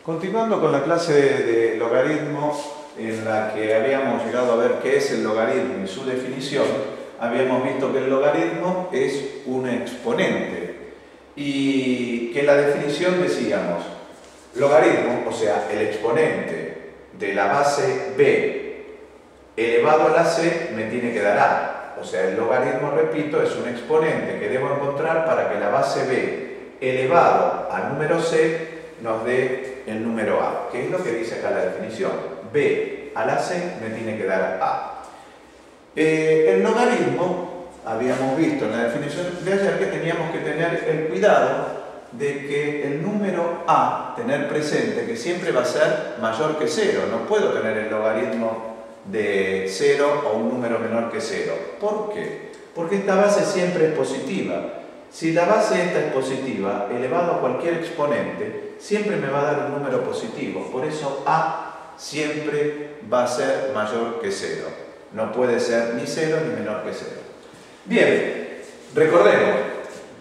Continuando con la clase de logaritmo en la que habíamos llegado a ver qué es el logaritmo y su definición, habíamos visto que el logaritmo es un exponente y que en la definición decíamos logaritmo, o sea, el exponente de la base b elevado a la c me tiene que dar a. O sea, el logaritmo, repito, es un exponente que debo encontrar para que la base b elevado al número c nos dé el número a, que es lo que dice acá la definición. B a la c me tiene que dar a. El logaritmo, habíamos visto en la definición de ayer que teníamos que tener el cuidado de que el número a, tener presente que siempre va a ser mayor que 0. No puedo tener el logaritmo de 0 o un número menor que 0. ¿Por qué? Porque esta base siempre es positiva. Si la base esta es positiva, elevado a cualquier exponente, siempre me va a dar un número positivo. Por eso a siempre va a ser mayor que 0. No puede ser ni 0 ni menor que 0. Bien, recordemos,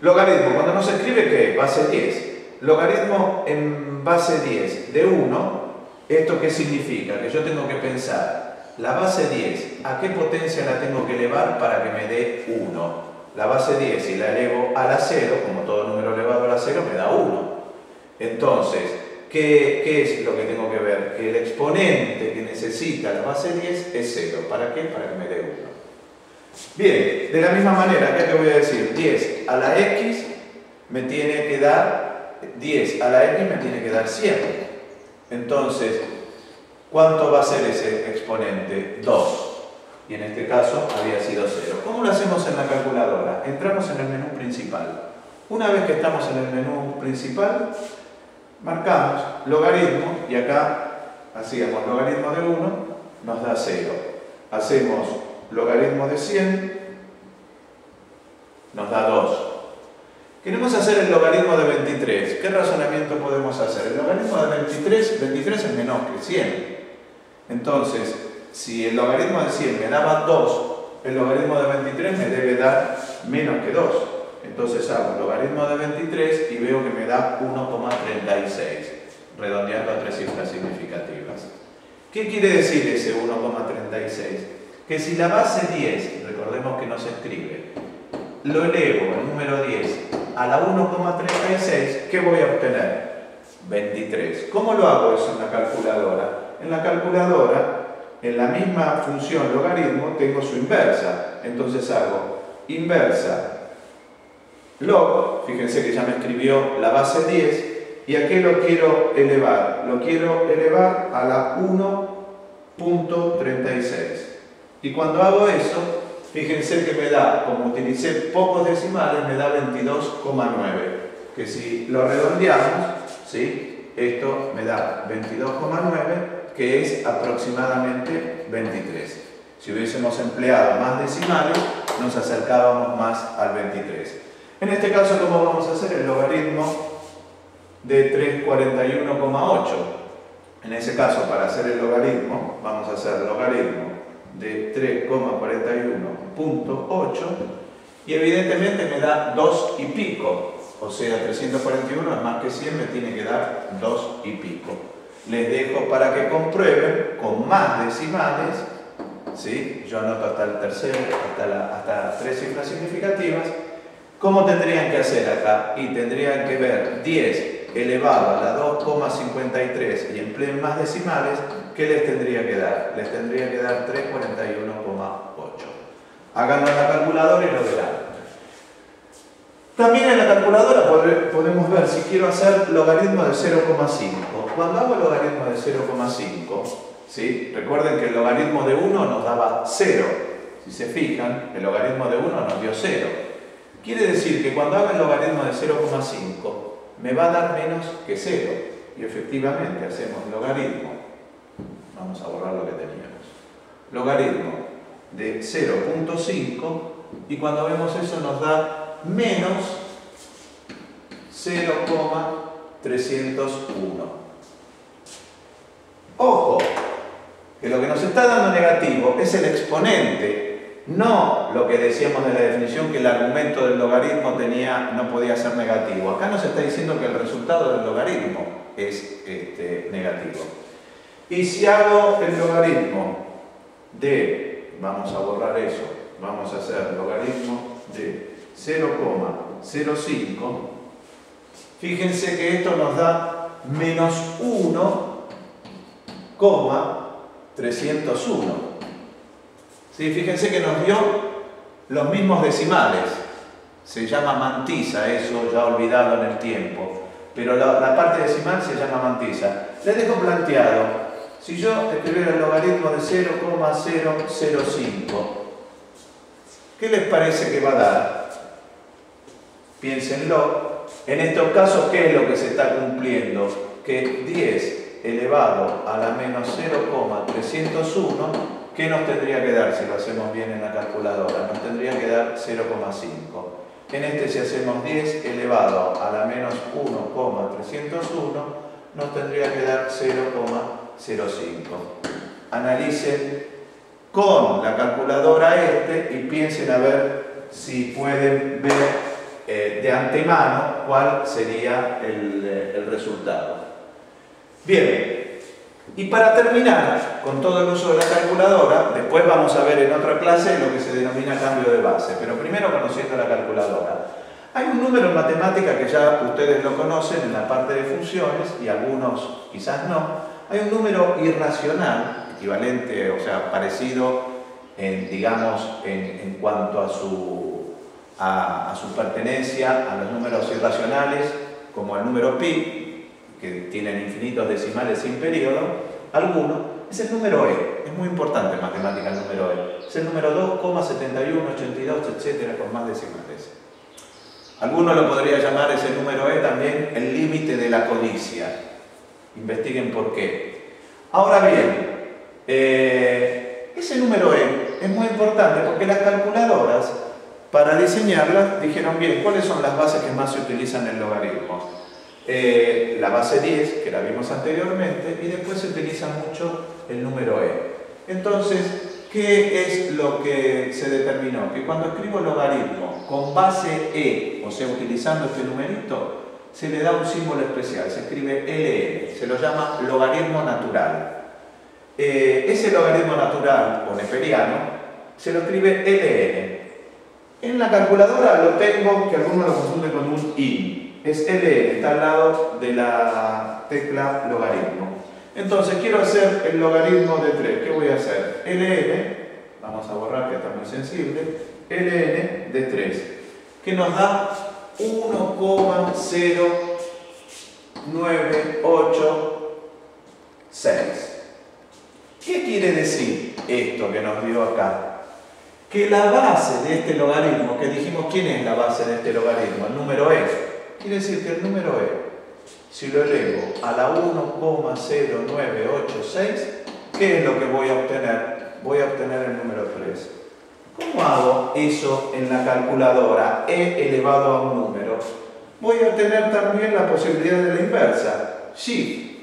logaritmo, cuando nos escribe ¿qué? Base 10. Logaritmo en base 10 de 1, ¿esto qué significa? Que yo tengo que pensar, la base 10, ¿a qué potencia la tengo que elevar para que me dé 1? La base 10, si la elevo a la 0, como todo número elevado a la 0, me da 1. Entonces, ¿qué es lo que tengo que ver? Que el exponente que necesita la base 10 es 0. ¿Para qué? Para que me dé 1. Bien, de la misma manera, ¿qué te voy a decir? 10 a la x me tiene que dar 10 a la x me tiene que dar 100. Entonces, ¿cuánto va a ser ese exponente? 2. Y en este caso había sido 0. ¿Cómo lo hacemos en la calculadora? Entramos en el menú principal. Una vez que estamos en el menú principal, marcamos logaritmo y acá hacíamos logaritmo de 1, nos da 0. Hacemos logaritmo de 100, nos da 2. Queremos hacer el logaritmo de 23. ¿Qué razonamiento podemos hacer? El logaritmo de 23 es menor que 100. Entonces, si el logaritmo de 100 me daba 2, el logaritmo de 23 me debe dar menos que 2. Entonces hago logaritmo de 23 y veo que me da 1,36, redondeando a 3 cifras significativas. ¿Qué quiere decir ese 1,36? Que si la base 10, recordemos que no se escribe, lo elevo, el número 10, a la 1,36, ¿qué voy a obtener? 23. ¿Cómo lo hago eso en la calculadora? En la calculadora, en la misma función logaritmo, tengo su inversa. Entonces hago inversa log, fíjense que ya me escribió la base 10, ¿y a qué lo quiero elevar? Lo quiero elevar a la 1,36. Y cuando hago eso, fíjense que me da, como utilicé pocos decimales, me da 22,9. Que si lo redondeamos, ¿sí? Esto me da 22,9, que es aproximadamente 23. Si hubiésemos empleado más decimales, nos acercábamos más al 23. En este caso, ¿cómo vamos a hacer el logaritmo de 341,8? En ese caso, para hacer el logaritmo, vamos a hacer logaritmo de 3,41.8 y evidentemente me da 2 y pico. O sea, 341 es más que 100, me tiene que dar 2 y pico. Les dejo para que comprueben con más decimales, ¿sí? Yo anoto hasta el tercero, hasta 3 cifras significativas. ¿Cómo tendrían que hacer acá? Y tendrían que ver 10 elevado a la 2,53 y empleen más decimales. ¿Qué les tendría que dar? Les tendría que dar 341,8. Háganlo en la calculadora y lo verán. También en la calculadora podemos ver si quiero hacer logaritmo de 0,5. Cuando hago logaritmo de 0,5, ¿sí? Recuerden que el logaritmo de 1 nos daba 0. Si se fijan, el logaritmo de 1 nos dio 0. Quiere decir que cuando hago el logaritmo de 0,5 me va a dar menos que 0. Y efectivamente hacemos logaritmo. Vamos a borrar lo que teníamos. Logaritmo de 0,5 y cuando vemos eso nos da menos 0,301. Ojo, que lo que nos está dando negativo es el exponente no lo que decíamos de la definición, que el argumento del logaritmo no podía ser negativo. Acá nos está diciendo que el resultado del logaritmo es negativo. Y si hago el logaritmo de, vamos a borrar eso, vamos a hacer logaritmo de 0,05, fíjense que esto nos da menos 1,301. ¿Sí? Fíjense que nos dio los mismos decimales. Se llama mantisa eso, ya olvidado en el tiempo. Pero la parte decimal se llama mantisa. Les dejo planteado, si yo escribiera el logaritmo de 0,005, ¿qué les parece que va a dar? Piénsenlo. En estos casos, ¿qué es lo que se está cumpliendo? Que 10 elevado a la menos 0,301, ¿qué nos tendría que dar si lo hacemos bien en la calculadora? Nos tendría que dar 0,5. En este, si hacemos 10 elevado a la menos 1,301, nos tendría que dar 0,05. Analicen con la calculadora y piensen a ver si pueden ver de antemano cuál sería el resultado. Bien. Y para terminar con todo el uso de la calculadora, después vamos a ver en otra clase lo que se denomina cambio de base, pero primero conociendo la calculadora. Hay un número en matemática que ya ustedes lo conocen en la parte de funciones y algunos quizás no. Hay un número irracional, equivalente, o sea, parecido en cuanto a su pertenencia a los números irracionales, como el número pi, que tienen infinitos decimales sin periodo, alguno, es el número e. Es muy importante en matemática el número e. Es el número 2,7182, etcétera, con más decimales. Alguno lo podría llamar ese número e también el límite de la codicia. Investiguen por qué. Ahora bien, ese número e es muy importante porque las calculadoras, para diseñarlas, dijeron bien, ¿cuáles son las bases que más se utilizan en logaritmos? La base 10, que la vimos anteriormente, y después se utiliza mucho el número e. Entonces, ¿qué es lo que se determinó? Que cuando escribo logaritmo con base e, o sea, utilizando este numerito, se le da un símbolo especial, se escribe ln, se lo llama logaritmo natural. Ese logaritmo natural, o neperiano, se lo escribe ln. En la calculadora lo tengo, que algunos lo confunden con un in. Es ln, está al lado de la tecla logaritmo. Entonces quiero hacer el logaritmo de 3. ¿Qué voy a hacer? Ln, vamos a borrar que está muy sensible, ln de 3, que nos da 1,0986. ¿Qué quiere decir esto que nos dio acá? Que la base de este logaritmo, que dijimos, ¿quién es la base de este logaritmo? El número e. Quiere decir que el número e, si lo elevo a la 1,0986, ¿qué es lo que voy a obtener? Voy a obtener el número 3. ¿Cómo hago eso en la calculadora? E elevado a un número. Voy a obtener también la posibilidad de la inversa. Shift,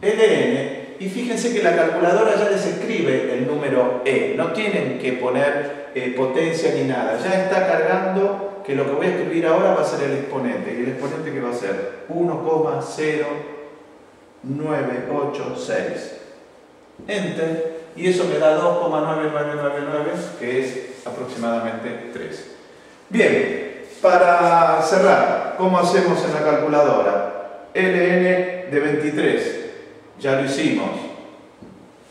ln, y fíjense que la calculadora ya les escribe el número e. No tienen que poner potencia ni nada. Ya está cargando que lo que voy a escribir ahora va a ser el exponente. ¿Y el exponente qué va a ser? 1,0986. Enter. Y eso me da 2,9999, que es aproximadamente 3. Bien, para cerrar, ¿cómo hacemos en la calculadora? ln de 23, ya lo hicimos.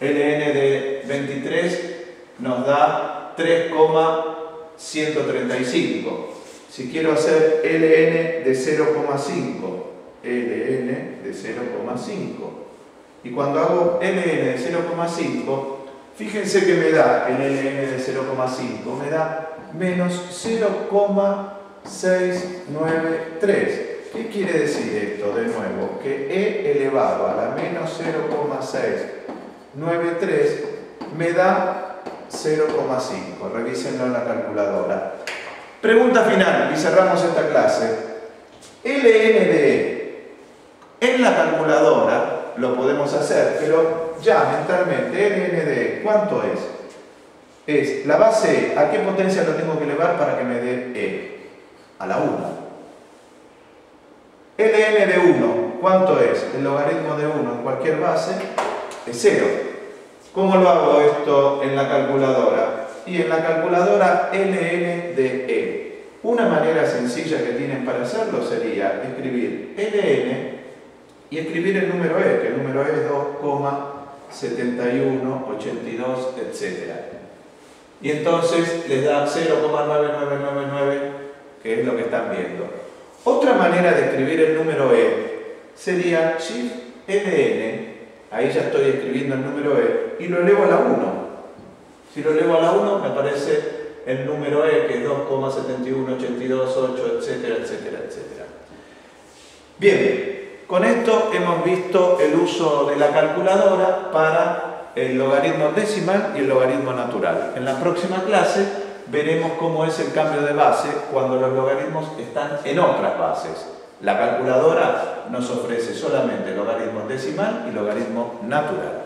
ln de 23 nos da 3,135. Si quiero hacer ln de 0,5, ln de 0,5. Y cuando hago ln de 0,5, fíjense que me da el ln de 0,5, me da menos 0,693. ¿Qué quiere decir esto de nuevo? Que e elevado a la menos 0,693 me da 0,5. Revísenlo en la calculadora. Pregunta final y cerramos esta clase. ln de e. En la calculadora lo podemos hacer, pero ya mentalmente, ln de e, ¿cuánto es? es la base E. ¿A qué potencia lo tengo que elevar para que me dé E? A la 1. ln de 1, ¿cuánto es? El logaritmo de 1 en cualquier base es 0. ¿Cómo lo hago esto en la calculadora? Y en la calculadora ln de E. Una manera sencilla que tienen para hacerlo sería escribir ln y escribir el número E, que el número E es 2,7182, etc. Y entonces les da 0,9999, que es lo que están viendo. Otra manera de escribir el número E sería Shift ln, ahí ya estoy escribiendo el número E, y lo elevo a la 1. Si lo elevo a la 1 me aparece el número E, que es 2,71828, etcétera, etcétera, etcétera. Bien, con esto hemos visto el uso de la calculadora para el logaritmo decimal y el logaritmo natural. En la próxima clase veremos cómo es el cambio de base cuando los logaritmos están en otras bases. La calculadora nos ofrece solamente logaritmo decimal y logaritmo natural.